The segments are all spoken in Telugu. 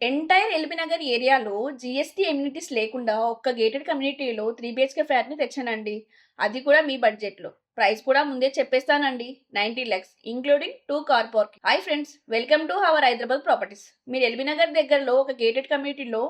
ఎంటైర్ ఎల్బీనగర్ ఏరియాలో జీఎస్టీ ఎమ్యూనిటీస్ లేకుండా ఒక్క గేటెడ్ కమ్యూనిటీలో 3 BHK ఫ్లాట్ని తెచ్చానండి. అది కూడా మీ బడ్జెట్లో. ప్రైస్ కూడా ముందే చెప్పేస్తానండి. 90 lakhs including 2 car parking. Hi friends, welcome to our Hyderabad properties. మీరు ఎల్బీనగర్ దగ్గరలో ఒక గేటెడ్ కమ్యూనిటీలో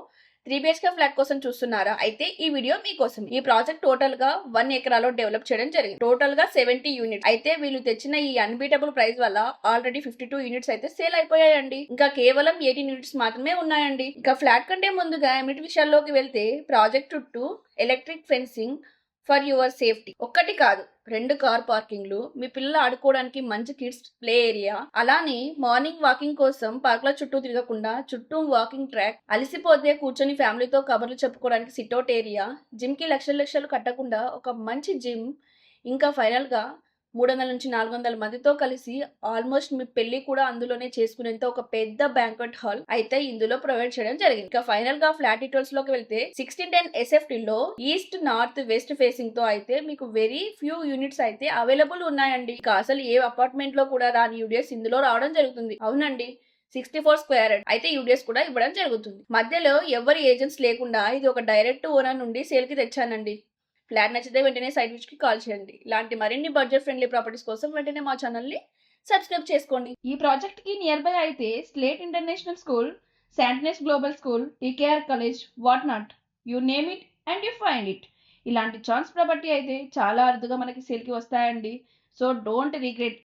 3 BHK ఫ్లాట్ కోసం చూస్తున్నారా? అయితే ఈ వీడియో మీకోసం. ఈ ప్రాజెక్ట్ టోటల్ గా 1 ఎకరాలో డెవలప్ చేయడం జరిగింది. టోటల్ గా 70 యూనిట్స్. అయితే వీళ్ళు తెచ్చిన ఈ అన్బీటబుల్ ప్రైస్ వల్ల ఆల్రెడీ 52 యూనిట్స్ అయితే సేల్ అయిపోయాయండి. ఇంకా కేవలం 18 యూనిట్స్ మాత్రమే ఉన్నాయండి. ఇంకా ఫ్లాట్ కంటే ముందుగా ఎమ్యూనిటీ విషయాల్లోకి వెళ్తే ప్రాజెక్ట్ చుట్టూ electric fencing for your safety. ఒక్కటి కాదు, 2 కార్ పార్కింగ్లు, మీ పిల్లలు ఆడుకోవడానికి మంచి కిడ్స్ ప్లే ఏరియా, అలానే మార్నింగ్ వాకింగ్ కోసం పార్క్ లో చుట్టూ తిరగకుండా చుట్టూ వాకింగ్ ట్రాక్, అలసిపోతే కూర్చొని ఫ్యామిలీతో కబుర్లు చెప్పుకోవడానికి సిట్అవుట్ ఏరియా, జిమ్ కి లక్షలు కట్టకుండా ఒక మంచి జిమ్, ఇంకా ఫైనల్ గా 300 నుంచి 400 మందితో కలిసి ఆల్మోస్ట్ మీ పెళ్లి కూడా అందులోనే చేసుకునేంత ఒక పెద్ద బ్యాంక్వెట్ హాల్ అయితే ఇందులో ప్రొవైడ్ చేయడం జరిగింది. ఇక ఫైనల్ గా ఫ్లాట్ డీటెయిల్స్ లోకి వెళ్తే 1610 SFT లో ఈస్ట్ నార్త్ వెస్ట్ ఫేసింగ్ తో అయితే మీకు వెరీ ఫ్యూ యూనిట్స్ అయితే అవైలబుల్ ఉన్నాయండి. ఇక అసలు ఏ అపార్ట్మెంట్ లో కూడా రాని యూడిఎస్ ఇందులో రావడం జరుగుతుంది. అవునండి, 64 స్క్వేర్ అయితే యూడిఎస్ కూడా ఇవ్వడం జరుగుతుంది. మధ్యలో ఎవరి ఏజెంట్స్ లేకుండా ఇది ఒక డైరెక్ట్ ఓనర్ నుండి సేల్ కి తెచ్చానండి. ఫ్లాట్ నచ్చితే వెంటనే సైట్ విజిట్కి కాల్ చేయండి. ఇలాంటి మరిన్ని బడ్జెట్ ఫ్రెండ్లీ ప్రాపర్టీస్ కోసం వెంటనే మా ఛానల్ని సబ్స్క్రైబ్ చేసుకోండి. ఈ ప్రాజెక్ట్ కి నియర్ బై అయితే స్లేట్ ఇంటర్నేషనల్ స్కూల్, శాంట్నెస్ global school, TKR college, what not, you name it and you find it. ఇలాంటి ఛాన్స్ ప్రాపర్టీ అయితే చాలా అరుదుగా మనకి సేల్కి వస్తాయండి. So don't regret.